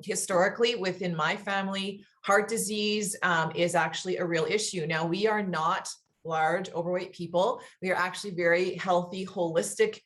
Historically, within my family, heart disease is actually a real issue. Now, we are not large, overweight people. We are actually very healthy, holistic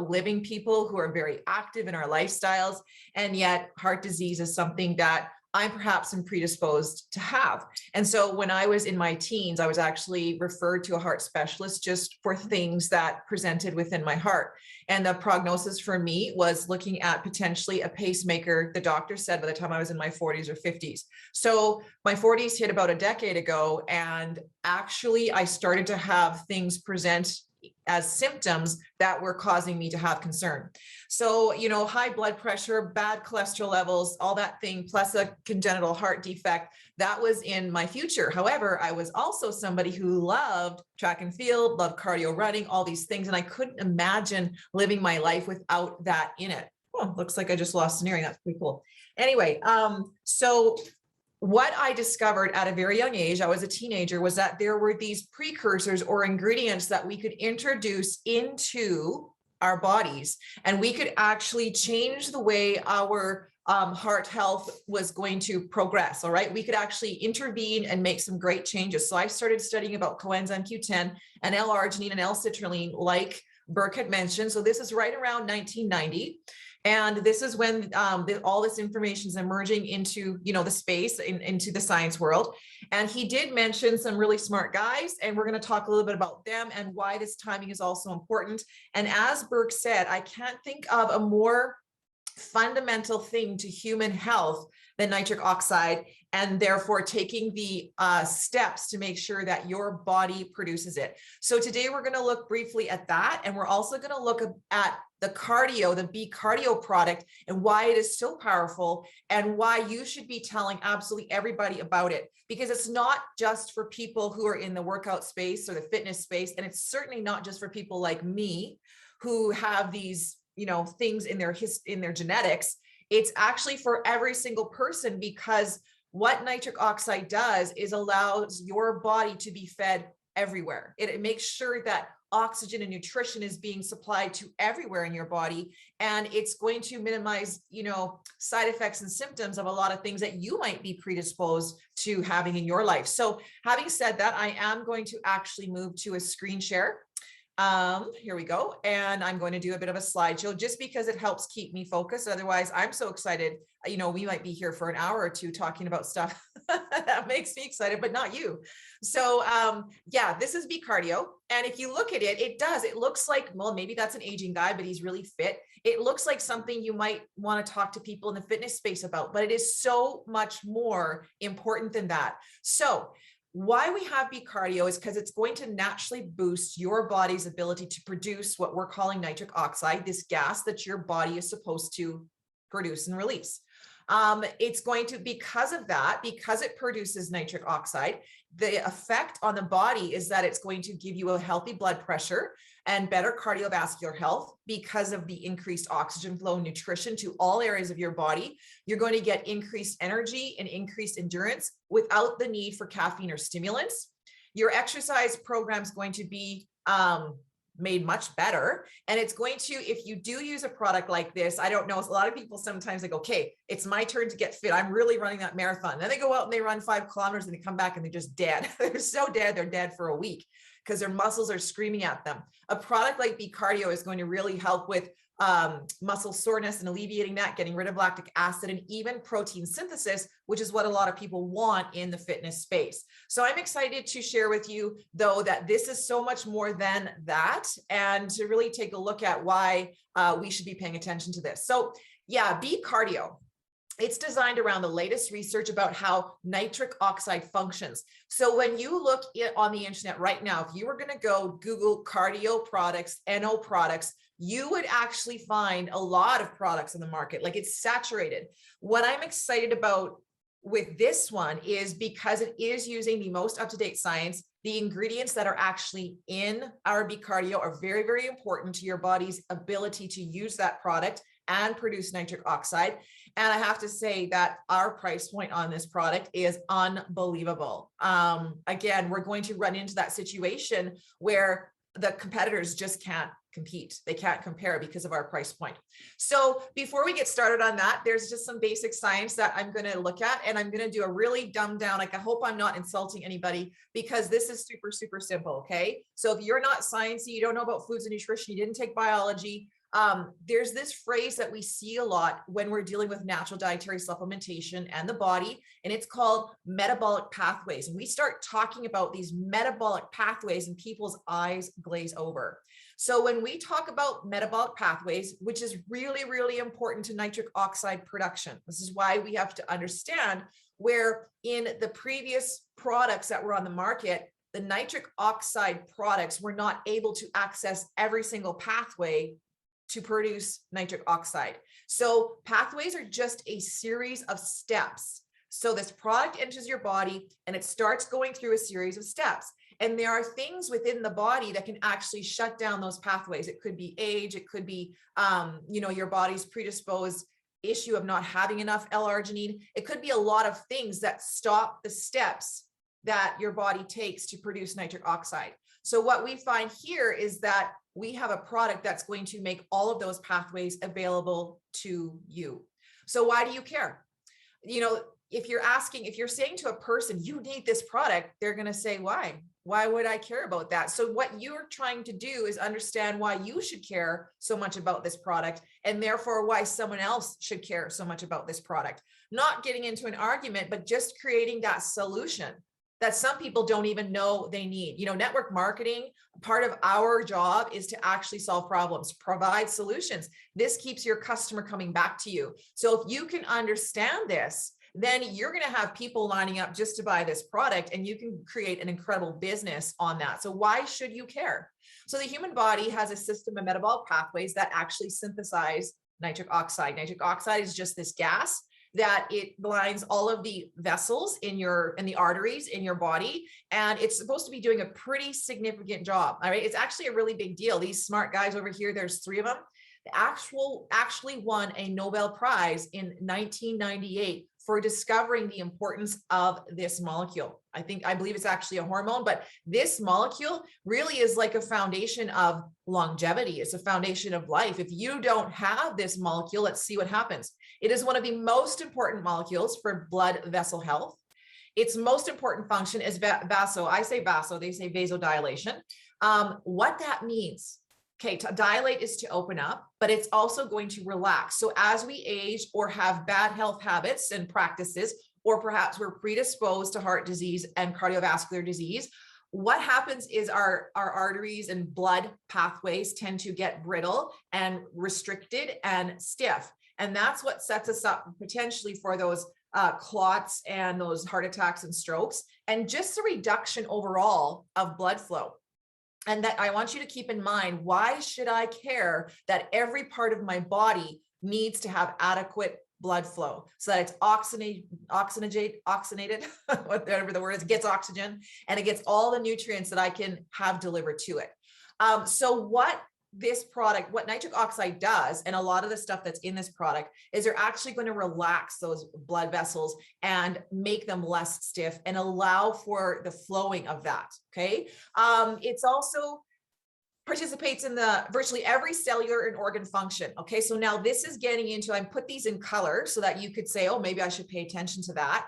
living people who are very active in our lifestyles. And yet heart disease is something that I perhaps am predisposed to have. And so when I was in my teens, I was actually referred to a heart specialist just for things that presented within my heart. And the prognosis for me was looking at potentially a pacemaker, the doctor said, by the time I was in my 40s or 50s. So my 40s hit about a decade ago, and actually I started to have things present as symptoms that were causing me to have concern. So, you know, high blood pressure, bad cholesterol levels, all that thing, plus a congenital heart defect, that was in my future. However, I was also somebody who loved track and field, loved cardio, running, all these things. And I couldn't imagine living my life without that in it. Oh, looks like I just lost an earring. That's pretty cool. Anyway, so what I discovered at a very young age, I was a teenager, was that there were these precursors or ingredients that we could introduce into our bodies, and we could actually change the way our heart health was going to progress. All right. We could actually intervene and make some great changes. So I started studying about coenzyme Q10 and L-arginine and L-citrulline, like Burke had mentioned. So this is right around 1990. And this is when all this information is emerging into, you know, the space, into the science world. And he did mention some really smart guys, and we're going to talk a little bit about them and why this timing is also important. And as Burke said, I can't think of a more fundamental thing to human health than nitric oxide, and therefore taking the steps to make sure that your body produces it. So today we're going to look briefly at that, and we're also going to look at the cardio, the B cardio product, and why it is so powerful and why you should be telling absolutely everybody about it, because it's not just for people who are in the workout space or the fitness space. And it's certainly not just for people like me who have these, you know, things in their genetics. It's actually for every single person, because what nitric oxide does is allows your body to be fed everywhere. It makes sure that oxygen and nutrition is being supplied to everywhere in your body, and it's going to minimize, you know, side effects and symptoms of a lot of things that you might be predisposed to having in your life. So having said that, I am going to actually move to a screen share. Here we go. And I'm going to do a bit of a slideshow just because it helps keep me focused. Otherwise, I'm so excited. You know, we might be here for an hour or two talking about stuff that makes me excited, but not you. So yeah, this is B cardio. And if you look at it, it looks like, well, maybe that's an aging guy, but he's really fit. It looks like something you might want to talk to people in the fitness space about, but it is so much more important than that. So why we have B cardio is because it's going to naturally boost your body's ability to produce what we're calling nitric oxide, this gas that your body is supposed to produce and release. It's going to, because of that, because it produces nitric oxide, the effect on the body is that it's going to give you a healthy blood pressure and better cardiovascular health because of the increased oxygen flow and nutrition to all areas of your body. You're going to get increased energy and increased endurance without the need for caffeine or stimulants. Your exercise program is going to be made much better. And it's going to, if you do use a product like this, I don't know, a lot of people sometimes like, okay, it's my turn to get fit. I'm really running that marathon. And then they go out and they run 5 kilometers and they come back and they're just dead. They're so dead. They're dead for a week because their muscles are screaming at them. A product like B cardio is going to really help with muscle soreness and alleviating that, getting rid of lactic acid, and even protein synthesis, which is what a lot of people want in the fitness space. So I'm excited to share with you, though, that this is so much more than that, and to really take a look at why we should be paying attention to this. So yeah, B cardio. It's designed around the latest research about how nitric oxide functions. So when you look on the internet right now, if you were going to go Google cardio products, NO products, you would actually find a lot of products in the market. Like, it's saturated. What I'm excited about with this one is because it is using the most up-to-date science. The ingredients that are actually in our B cardio are very, very important to your body's ability to use that product and produce nitric oxide. And I have to say that our price point on this product is unbelievable. Again, we're going to run into that situation where the competitors just can't compete. They can't compare because of our price point. So before we get started on that, there's just some basic science that I'm going to look at, and I'm going to do a really dumbed down, like I hope I'm not insulting anybody, because this is super, super simple. Okay. So if you're not sciencey, you don't know about foods and nutrition, you didn't take biology, there's this phrase that we see a lot when we're dealing with natural dietary supplementation and the body, and it's called metabolic pathways. And we start talking about these metabolic pathways and people's eyes glaze over. So when we talk about metabolic pathways, which is really, really important to nitric oxide production, this is why we have to understand where in the previous products that were on the market, the nitric oxide products were not able to access every single pathway to produce nitric oxide. So pathways are just a series of steps. So this product enters your body and it starts going through a series of steps. And there are things within the body that can actually shut down those pathways. It could be age, it could be, your body's predisposed issue of not having enough L-arginine. It could be a lot of things that stop the steps that your body takes to produce nitric oxide. So what we find here is that we have a product that's going to make all of those pathways available to you. So why do you care? If you're saying to a person, you need this product, they're going to say, why? Why would I care about that? So what you're trying to do is understand why you should care so much about this product, and therefore why someone else should care so much about this product. Not getting into an argument, but just creating that solution that some people don't even know they need. Network marketing, part of our job is to actually solve problems, provide solutions. This keeps your customer coming back to you. So if you can understand this, then you're going to have people lining up just to buy this product, and you can create an incredible business on that. So why should you care? So the human body has a system of metabolic pathways that actually synthesize nitric oxide. Nitric oxide is just this gas that it lines all of the vessels in the arteries in your body. And it's supposed to be doing a pretty significant job. All right. It's actually a really big deal. These smart guys over here, there's 3 of them, actually won a Nobel Prize in 1998 for discovering the importance of this molecule. I believe it's actually a hormone, but this molecule really is like a foundation of longevity. It's a foundation of life. If you don't have this molecule, let's see what happens. It is one of the most important molecules for blood vessel health. Its most important function is vaso. I say vaso, they say vasodilation. What that means, okay, to dilate is to open up, but it's also going to relax. So as we age or have bad health habits and practices, or perhaps we're predisposed to heart disease and cardiovascular disease, what happens is our arteries and blood pathways tend to get brittle and restricted and stiff. And that's what sets us up potentially for those clots and those heart attacks and strokes, and just a reduction overall of blood flow. And that I want you to keep in mind, why should I care that every part of my body needs to have adequate blood flow so that it's oxygenated, whatever the word is, gets oxygen, and it gets all the nutrients that I can have delivered to it. So what this product, what nitric oxide does, and a lot of the stuff that's in this product, is they're actually going to relax those blood vessels and make them less stiff and allow for the flowing of that. Okay. It's also participates in the virtually every cellular and organ function. Okay. So now this is getting into, I put these in color so that you could say, oh, maybe I should pay attention to that.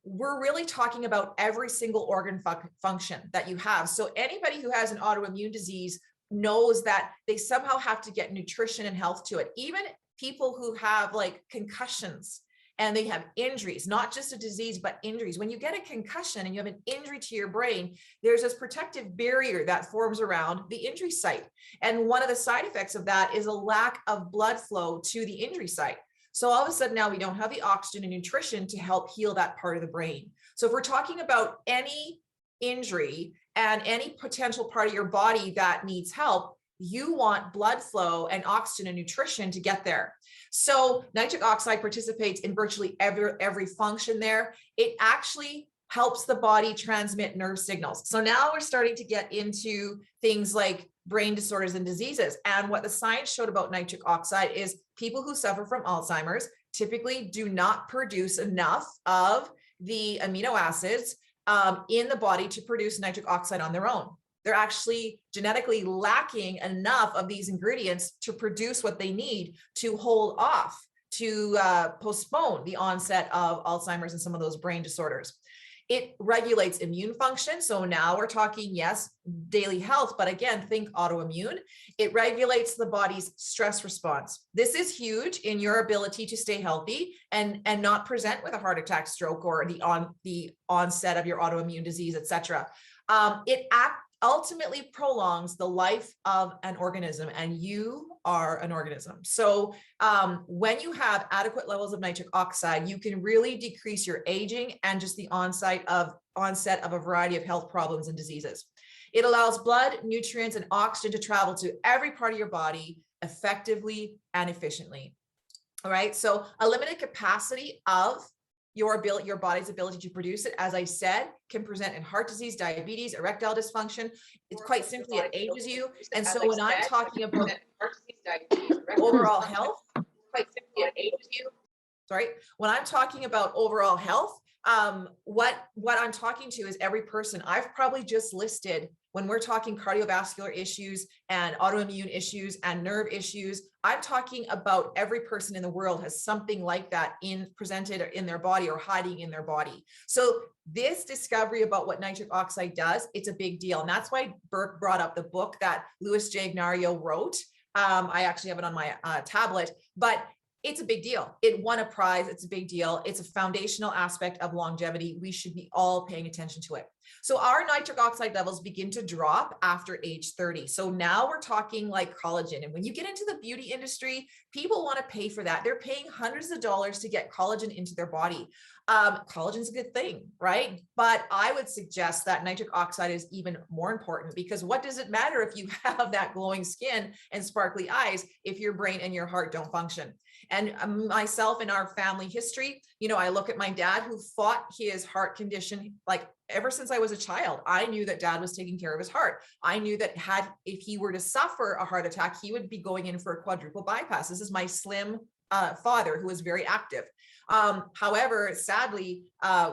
We're really talking about every single organ function that you have. So anybody who has an autoimmune disease knows that they somehow have to get nutrition and health to it. Even people who have like concussions and they have injuries, not just a disease, but injuries. When you get a concussion and you have an injury to your brain, there's this protective barrier that forms around the injury site. And one of the side effects of that is a lack of blood flow to the injury site. So all of a sudden now we don't have the oxygen and nutrition to help heal that part of the brain. So if we're talking about any injury and any potential part of your body that needs help, you want blood flow and oxygen and nutrition to get there. So nitric oxide participates in virtually every function there. It actually helps the body transmit nerve signals. So now we're starting to get into things like brain disorders and diseases. And what the science showed about nitric oxide is people who suffer from Alzheimer's typically do not produce enough of the amino acids in the body to produce nitric oxide on their own. they're actually genetically lacking enough of these ingredients to produce what they need to hold off, to postpone the onset of Alzheimer's and some of those brain disorders. It regulates immune function. So now we're talking, yes, daily health, but again, think autoimmune. It regulates the body's stress response. This is huge in your ability to stay healthy and not present with a heart attack, stroke, or the onset of your autoimmune disease, etc. It ultimately prolongs the life of an organism, and you are an organism. So when you have adequate levels of nitric oxide, you can really decrease your aging and just the onset of a variety of health problems and diseases. It allows blood, nutrients, and oxygen to travel to every part of your body effectively and efficiently. All right, so a limited capacity of your body's ability to produce it, as I said, can present in heart disease, diabetes, erectile dysfunction. It's quite simply, it ages you. And so when I'm talking about overall health, quite simply, it ages you. Sorry, when I'm talking about overall health, what I'm talking to is every person. I've probably just listed, when we're talking cardiovascular issues and autoimmune issues and nerve issues, I'm talking about every person in the world has something like that presented in their body or hiding in their body. So this discovery about what nitric oxide does, it's a big deal. And that's why Burke brought up the book that Louis J. Ignario wrote. I actually have it on my tablet, but it's a big deal. It won a prize. It's a big deal. It's a foundational aspect of longevity. We should be all paying attention to it. So our nitric oxide levels begin to drop after age 30. So now we're talking like collagen. And when you get into the beauty industry, people want to pay for that. They're paying hundreds of dollars to get collagen into their body. Collagen's a good thing, right? But I would suggest that nitric oxide is even more important, because what does it matter if you have that glowing skin and sparkly eyes if your brain and your heart don't function? And myself, in our family history, you know, I look at my dad, who fought his heart condition like ever since I was a child. I knew that dad was taking care of his heart. I knew that if he were to suffer a heart attack, he would be going in for a quadruple bypass. This is my slim father, who was very active. However, sadly,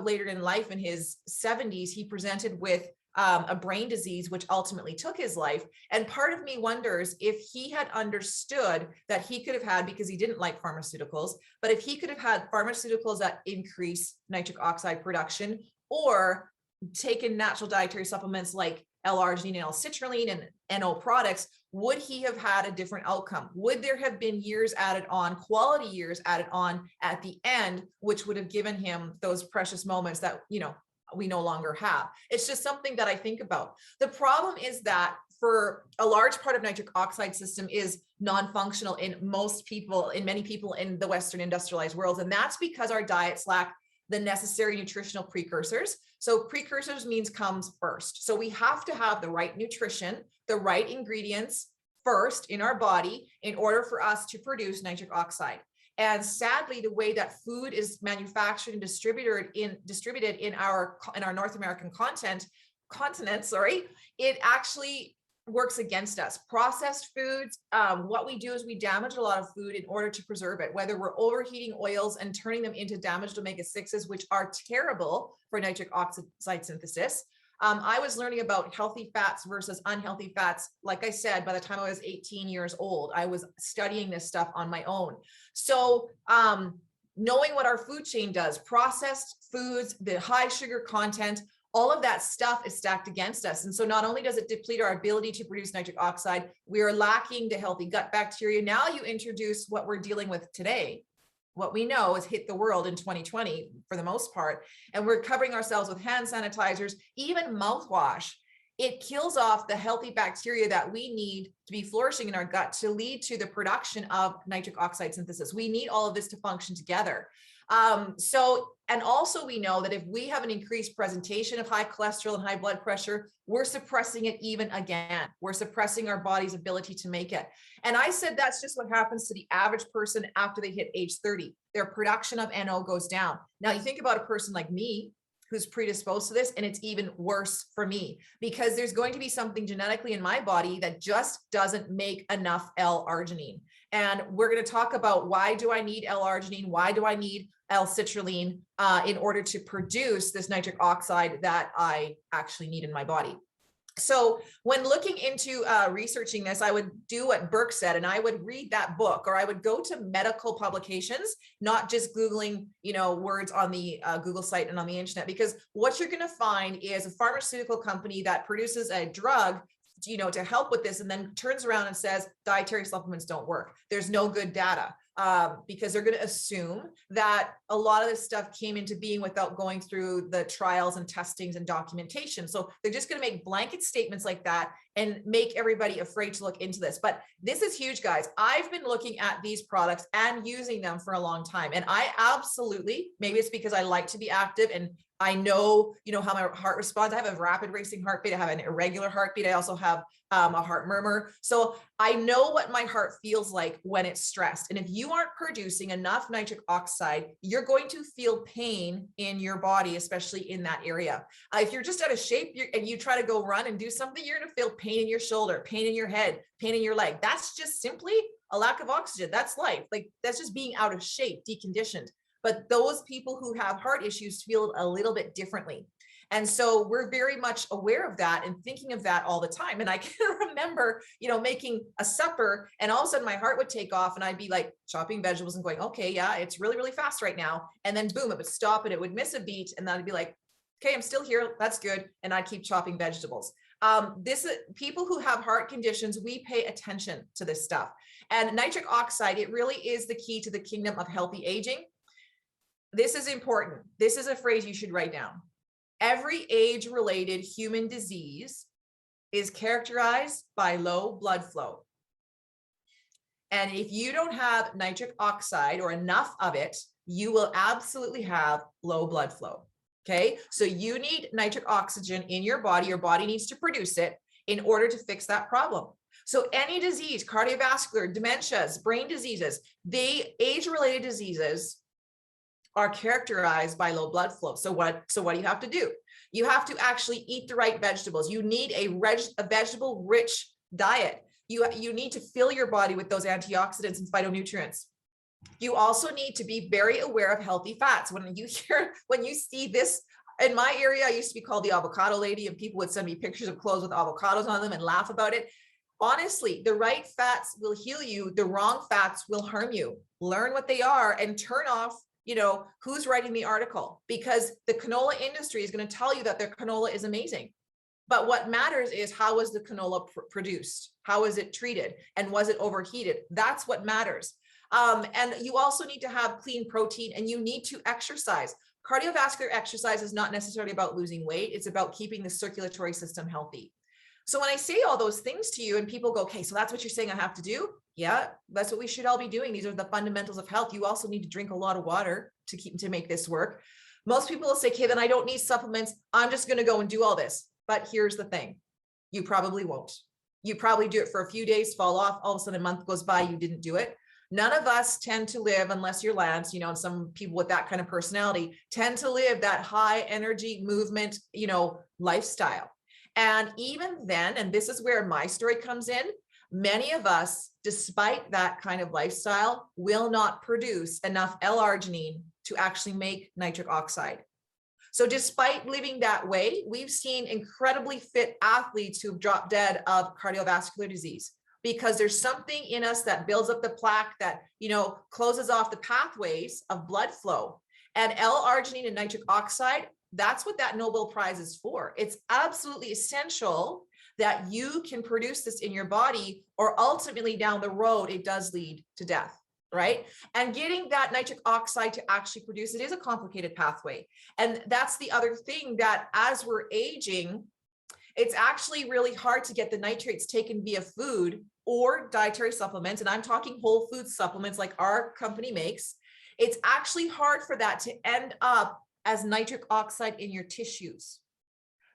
later in life, in his 70s, he presented with a brain disease, which ultimately took his life. And part of me wonders if he had understood that he could have had, because he didn't like pharmaceuticals, but if he could have had pharmaceuticals that increase nitric oxide production, or taken natural dietary supplements like L-arginine and L-citrulline and NO products, would he have had a different outcome? Would there have been years added on, quality years added on at the end, which would have given him those precious moments that, you know, we no longer have? It's just something that I think about. The problem is that for a large part of nitric oxide system is non-functional in most people, in many people in the Western industrialized world. And that's because our diets lack the necessary nutritional precursors. So precursors means comes first. So we have to have the right nutrition, the right ingredients first in our body in order for us to produce nitric oxide. And sadly, the way that food is manufactured and distributed in our North American continent, it actually works against us. Processed foods, what we do is we damage a lot of food in order to preserve it, whether we're overheating oils and turning them into damaged omega-6s, which are terrible for nitric oxide synthesis. I was learning about healthy fats versus unhealthy fats. Like I said, by the time I was 18 years old, I was studying this stuff on my own. So knowing what our food chain does, processed foods, the high sugar content, all of that stuff is stacked against us. And so not only does it deplete our ability to produce nitric oxide, we are lacking the healthy gut bacteria. Now you introduce what we're dealing with today. What we know has hit the world in 2020 for the most part, and we're covering ourselves with hand sanitizers, even mouthwash. It kills off the healthy bacteria that we need to be flourishing in our gut to lead to the production of nitric oxide synthesis. We need all of this to function together. And also we know that if we have an increased presentation of high cholesterol and high blood pressure, we're suppressing it even again. We're suppressing our body's ability to make it. And I said that's just what happens to the average person after they hit age 30. Their production of NO goes down. Now you think about a person like me who's predisposed to this, and it's even worse for me because there's going to be something genetically in my body that just doesn't make enough L-arginine. And we're going to talk about why do I need L-arginine? Why do I need L-citrulline in order to produce this nitric oxide that I actually need in my body? So when looking into researching this, I would do what Burke said, and I would read that book, or I would go to medical publications, not just Googling, words on the Google site and on the internet, because what you're going to find is a pharmaceutical company that produces a drug, to help with this, and then turns around and says dietary supplements don't work. There's no good data. Because they're going to assume that a lot of this stuff came into being without going through the trials and testings and documentation. So they're just going to make blanket statements like that and make everybody afraid to look into this. But this is huge, guys. I've been looking at these products and using them for a long time. And I absolutely, maybe it's because I like to be active and I know, how my heart responds. I have a rapid racing heartbeat. I have an irregular heartbeat. I also have a heart murmur. So I know what my heart feels like when it's stressed. And if you aren't producing enough nitric oxide, you're going to feel pain in your body, especially in that area. If you're just out of shape and you try to go run and do something, you're going to feel pain in your shoulder, pain in your head, pain in your leg. That's just simply a lack of oxygen. That's life. Like, that's just being out of shape, deconditioned. But those people who have heart issues feel a little bit differently. And so we're very much aware of that and thinking of that all the time. And I can remember, making a supper, and all of a sudden my heart would take off and I'd be like chopping vegetables and going, okay, yeah, it's really, really fast right now. And then boom, it would stop and it would miss a beat. And then I'd be like, okay, I'm still here. That's good. And I'd keep chopping vegetables. People who have heart conditions, we pay attention to this stuff. And nitric oxide, it really is the key to the kingdom of healthy aging. This is important. This is a phrase you should write down. Every age-related human disease is characterized by low blood flow. And if you don't have nitric oxide or enough of it, you will absolutely have low blood flow. Okay, so you need nitric oxygen in your body. Your body needs to produce it in order to fix that problem. So any disease, cardiovascular, dementias, brain diseases, age-related diseases are characterized by low blood flow. So what do you have to do? You have to actually eat the right vegetables. You need a vegetable-rich diet. You need to fill your body with those antioxidants and phytonutrients. You also need to be very aware of healthy fats. When you see this, in my area, I used to be called the avocado lady, and people would send me pictures of clothes with avocados on them and laugh about it. Honestly, the right fats will heal you. The wrong fats will harm you. Learn what they are and turn off who's writing the article, because the canola industry is going to tell you that their canola is amazing. But what matters is, how was the canola produced? How is it treated? And was it overheated? That's what matters. And you also need to have clean protein, and you need to exercise. Cardiovascular exercise is not necessarily about losing weight. It's about keeping the circulatory system healthy. So when I say all those things to you and people go, okay, so that's what you're saying I have to do? Yeah, that's what we should all be doing. These are the fundamentals of health. You also need to drink a lot of water to make this work. Most people will say, okay, then I don't need supplements. I'm just going to go and do all this. But here's the thing. You probably won't. You probably do it for a few days, fall off. All of a sudden a month goes by, you didn't do it. None of us tend to live, unless you're Lance, and some people with that kind of personality tend to live that high energy movement, lifestyle. And even then, and this is where my story comes in, many of us, despite that kind of lifestyle, will not produce enough L-arginine to actually make nitric oxide. So despite living that way, we've seen incredibly fit athletes who've dropped dead of cardiovascular disease, because there's something in us that builds up the plaque that, closes off the pathways of blood flow. And L-arginine and nitric oxide, that's what that Nobel Prize is for. It's absolutely essential that you can produce this in your body, or ultimately down the road, it does lead to death, right? And getting that nitric oxide to actually produce it is a complicated pathway. And that's the other thing, that as we're aging, it's actually really hard to get the nitrates taken via food or dietary supplements. And I'm talking whole food supplements like our company makes. It's actually hard for that to end up as nitric oxide in your tissues.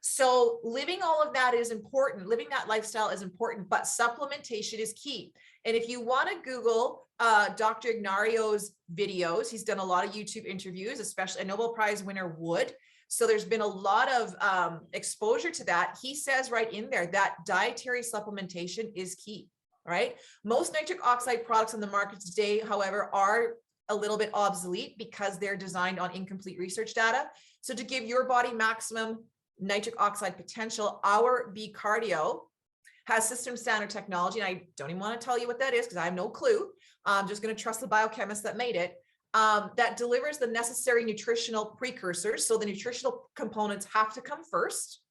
So living all of that is important. Living that lifestyle is important, but supplementation is key. And if you want to Google Dr. Ignario's videos, he's done a lot of YouTube interviews, especially a Nobel Prize winner would. So there's been a lot of exposure to that. He says right in there that dietary supplementation is key, right? Most nitric oxide products on the market today, however, are a little bit obsolete because they're designed on incomplete research data. So to give your body maximum nitric oxide potential, our B Cardio has system standard technology. And I don't even want to tell you what that is because I have no clue. I'm just going to trust the biochemist that made it. That delivers the necessary nutritional precursors. So the nutritional components have to come first.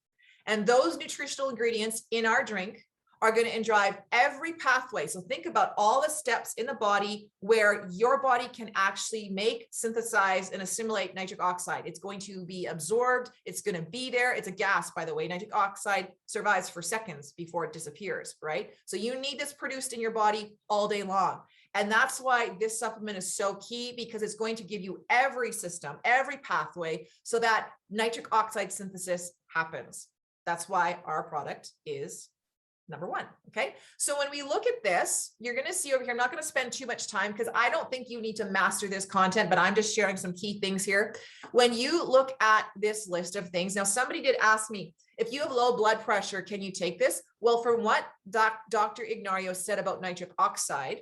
And those nutritional ingredients in our drink are going to drive every pathway. So think about all the steps in the body where your body can actually make, synthesize, and assimilate nitric oxide. It's going to be absorbed. It's going to be there. It's a gas, by the way. Nitric oxide survives for seconds before it disappears, right? So you need this produced in your body all day long. And that's why this supplement is so key, because it's going to give you every system, every pathway, so that nitric oxide synthesis happens. That's why our product is number one. Okay. So when we look at this, you're going to see over here, I'm not going to spend too much time because I don't think you need to master this content, but I'm just sharing some key things here. When you look at this list of things, now somebody did ask me, if you have low blood pressure, can you take this? Well, from what Dr. Ignario said about nitric oxide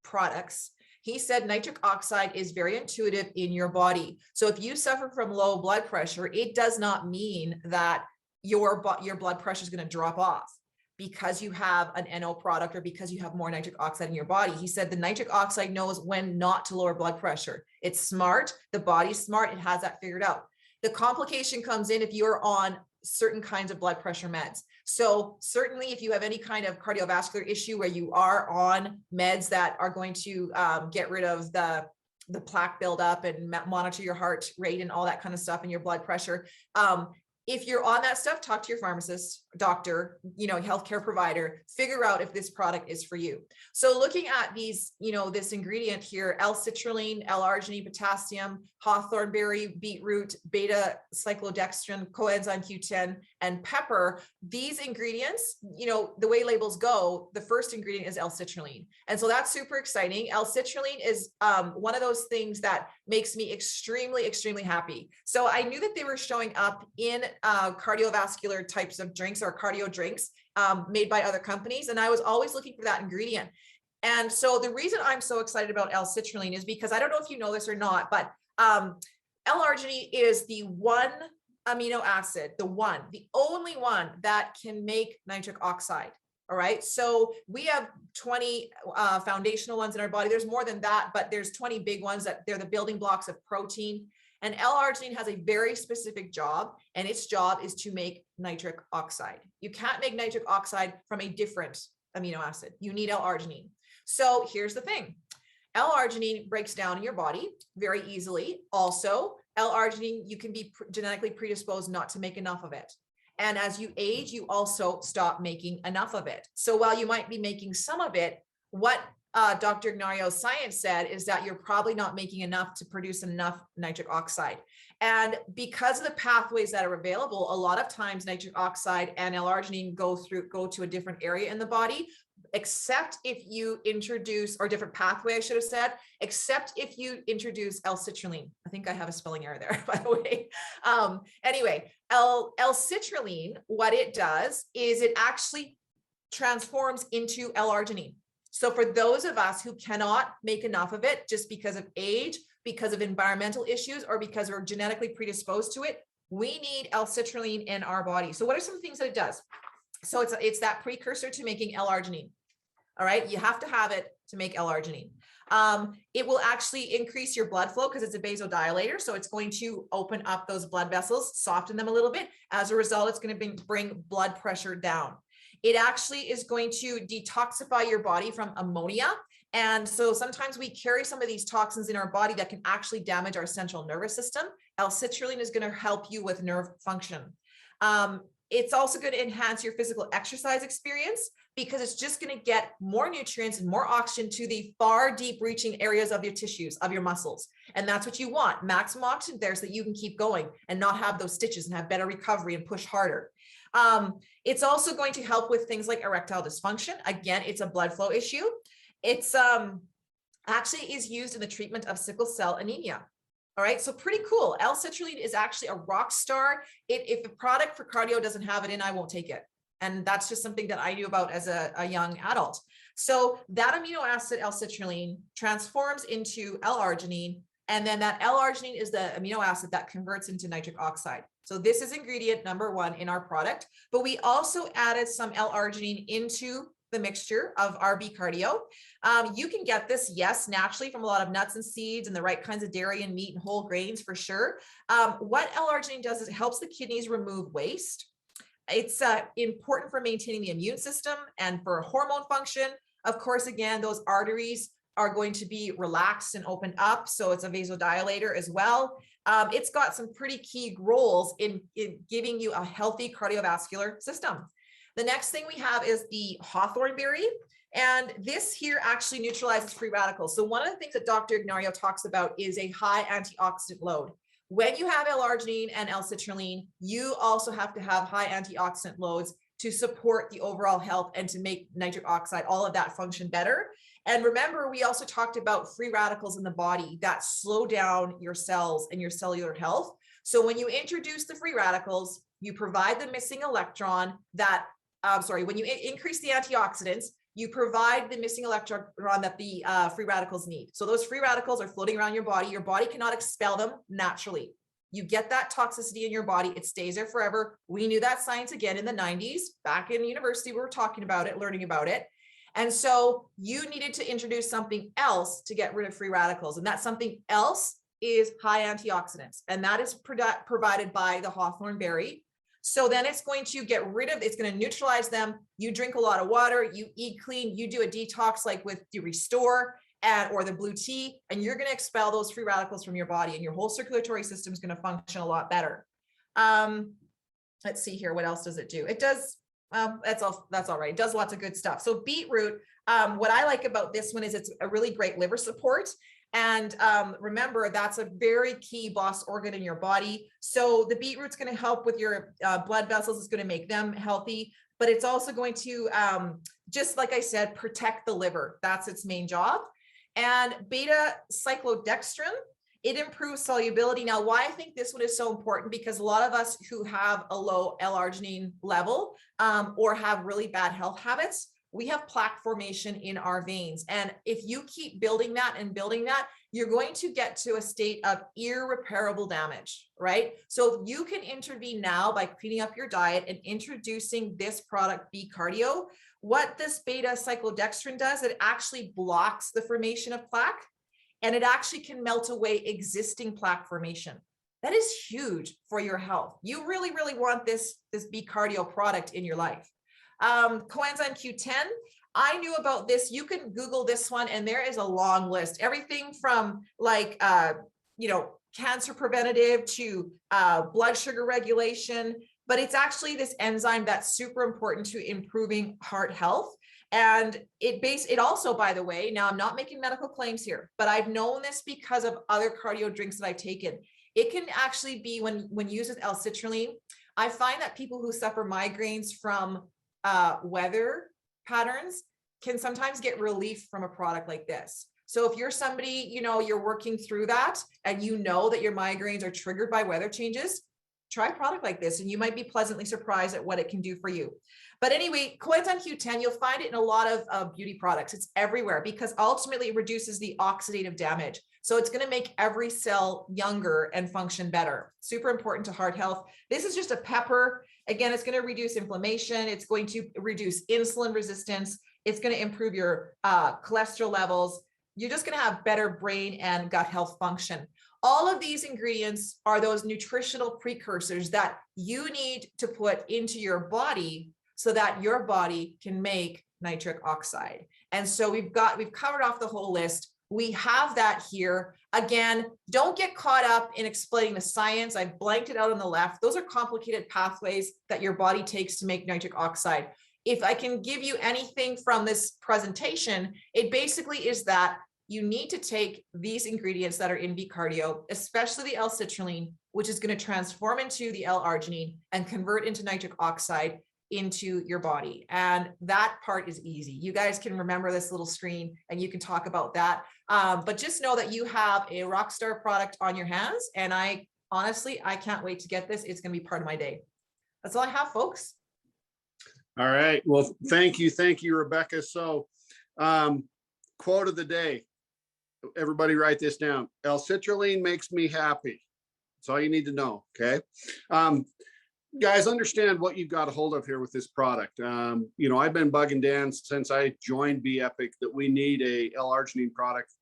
products, he said nitric oxide is very intuitive in your body. So if you suffer from low blood pressure, it does not mean that your blood pressure is going to drop off because you have an NO product or because you have more nitric oxide in your body. He said the nitric oxide knows when not to lower blood pressure. It's smart. The body's smart. It has that figured out. The complication comes in if you're on certain kinds of blood pressure meds. So certainly if you have any kind of cardiovascular issue where you are on meds that are going to get rid of the plaque buildup and monitor your heart rate and all that kind of stuff and your blood pressure, if you're on that stuff, talk to your pharmacist, doctor, healthcare provider, figure out if this product is for you. So looking at these, this ingredient here, L-citrulline, L-arginine, potassium, hawthorn berry, beetroot, beta cyclodextrin, coenzyme Q10, and pepper, these ingredients, the way labels go, the first ingredient is L-citrulline. And so that's super exciting. L-citrulline is one of those things that makes me extremely, extremely happy. So I knew that they were showing up in cardiovascular types of drinks or cardio drinks made by other companies. And I was always looking for that ingredient. And so the reason I'm so excited about L-citrulline is because I don't know if you know this or not, but L-arginine is the one amino acid, the only one that can make nitric oxide. All right. So we have 20 foundational ones in our body. There's more than that, but there's 20 big ones that they're the building blocks of protein. And L-arginine has a very specific job, and its job is to make nitric oxide. You can't make nitric oxide from a different amino acid. You need L-arginine. So here's the thing. L-arginine breaks down in your body very easily. Also, L-arginine, you can be genetically predisposed not to make enough of it. And as you age, you also stop making enough of it. So while you might be making some of it, what Dr. Ignario's science said is that you're probably not making enough to produce enough nitric oxide. And because of the pathways that are available, a lot of times nitric oxide and L-arginine go to a different area in the body, except if you introduce, or different pathway, I should have said, except if you introduce L-citrulline. I think I have a spelling error there, by the way. Anyway, L-citrulline, what it does is it actually transforms into L-arginine. So for those of us who cannot make enough of it just because of age, because of environmental issues, or because we're genetically predisposed to it, we need L-citrulline in our body. So what are some things that it does? So it's that precursor to making L-arginine. All right. You have to have it to make L-arginine. It will actually increase your blood flow because it's a vasodilator. So it's going to open up those blood vessels, soften them a little bit. As a result, it's going to bring blood pressure down. It actually is going to detoxify your body from ammonia. And so sometimes we carry some of these toxins in our body that can actually damage our central nervous system. L-citrulline is going to help you with nerve function. It's also going to enhance your physical exercise experience because it's just going to get more nutrients and more oxygen to the far deep reaching areas of your tissues, of your muscles. And that's what you want. Maximum oxygen there so that you can keep going and not have those stitches and have better recovery and push harder. It's also going to help with things like erectile dysfunction. Again, it's a blood flow issue. It's actually is used in the treatment of sickle cell anemia. All right, so pretty cool. L-citrulline is actually a rock star. If a product for cardio doesn't have it in, I won't take it. And that's just something that I knew about as a young adult. So that amino acid L-citrulline transforms into L-arginine, and then that L-arginine is the amino acid that converts into nitric oxide. So this is ingredient number 1 in our product, but we also added some L-arginine into the mixture of our B Cardio. You can get this, yes, naturally from a lot of nuts and seeds and the right kinds of dairy and meat and whole grains for sure. What L-arginine does is it helps the kidneys remove waste. It's important for maintaining the immune system and for hormone function. Of course, again, those arteries are going to be relaxed and opened up. So it's a vasodilator as well. It's got some pretty key roles in giving you a healthy cardiovascular system. The next thing we have is the hawthorn berry. And this here actually neutralizes free radicals. So one of the things that Dr. Ignario talks about is a high antioxidant load. When you have L-arginine and L-citrulline, you also have to have high antioxidant loads to support the overall health and to make nitric oxide, all of that function better. And remember, we also talked about free radicals in the body that slow down your cells and your cellular health. So when you introduce the free radicals, you provide the missing electron that, when you increase the antioxidants, you provide the missing electron that the free radicals need. So those free radicals are floating around your body. Your body cannot expel them naturally. You get that toxicity in your body. It stays there forever. We knew that science again in the 90s. Back in university, we were talking about it, learning about it. And so you needed to introduce something else to get rid of free radicals. And that something else is high antioxidants. And that is provided by the hawthorn berry. So then it's going to get rid of, it's going to neutralize them. You drink a lot of water, you eat clean, you do a detox like with the Restore or the blue tea, and you're going to expel those free radicals from your body and your whole circulatory system is going to function a lot better. Let's see here. What else does it do? It does, that's all right. It does lots of good stuff. So beetroot, what I like about this one is it's a really great liver support. And remember, that's a very key boss organ in your body. So the beetroot's going to help with your blood vessels. It's going to make them healthy, but it's also going to, just like I said, protect the liver. That's its main job. And beta cyclodextrin, it improves solubility. Now, why I think this one is so important, because a lot of us who have a low L-arginine level or have really bad health habits, we have plaque formation in our veins. And if you keep building that and building that, you're going to get to a state of irreparable damage, right? So if you can intervene now by cleaning up your diet and introducing this product, B Cardio, what this beta cyclodextrin does, it actually blocks the formation of plaque, and it actually can melt away existing plaque formation. That is huge for your health. You really, really want this B Cardio product in your life. Coenzyme Q10, I knew about this. You can Google this one and there is a long list, everything from like, cancer preventative to blood sugar regulation, but it's actually this enzyme that's super important to improving heart health. And it also, by the way, now I'm not making medical claims here, but I've known this because of other cardio drinks that I've taken. It can actually be when used with L-citrulline. I find that people who suffer migraines from weather patterns can sometimes get relief from a product like this. So if you're somebody, you're working through that and you know that your migraines are triggered by weather changes, try a product like this and you might be pleasantly surprised at what it can do for you. But anyway, coenzyme Q10, you'll find it in a lot of beauty products. It's everywhere because ultimately it reduces the oxidative damage. So it's going to make every cell younger and function better. Super important to heart health. This is just a pepper. Again, it's going to reduce inflammation. It's going to reduce insulin resistance. It's going to improve your cholesterol levels. You're just going to have better brain and gut health function. All of these ingredients are those nutritional precursors that you need to put into your body so that your body can make nitric oxide. And so we've covered off the whole list. We have that here. Again, don't get caught up in explaining the science. I've blanked it out on the left. Those are complicated pathways that your body takes to make nitric oxide. If I can give you anything from this presentation, it basically is that you need to take these ingredients that are in B Cardio, especially the L-citrulline, which is going to transform into the L-arginine and convert into nitric oxide into your body. And that part is easy. You guys can remember this little screen and you can talk about that. But just know that you have a rock star product on your hands. And I can't wait to get this. It's going to be part of my day. That's all I have, folks. All right. Well, thank you, Rebecca. So quote of the day, everybody write this down. L-citrulline makes me happy. That's all you need to know. Okay. Guys, understand what you've got a hold of here with this product. I've been bugging Dan since I joined B Epic that we need a L-arginine product,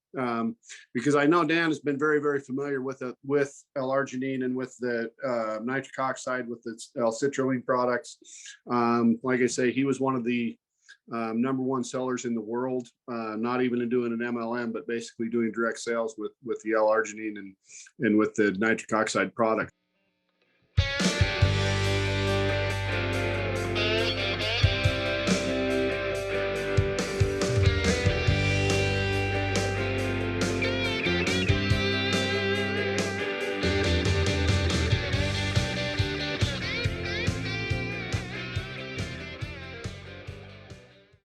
because I know Dan has been very, very familiar with L-arginine and with the nitric oxide with the L-citrulline products. Like I say, he was one of the #1 sellers in the world, not even doing an MLM, but basically doing direct sales with the L-arginine and with the nitric oxide product.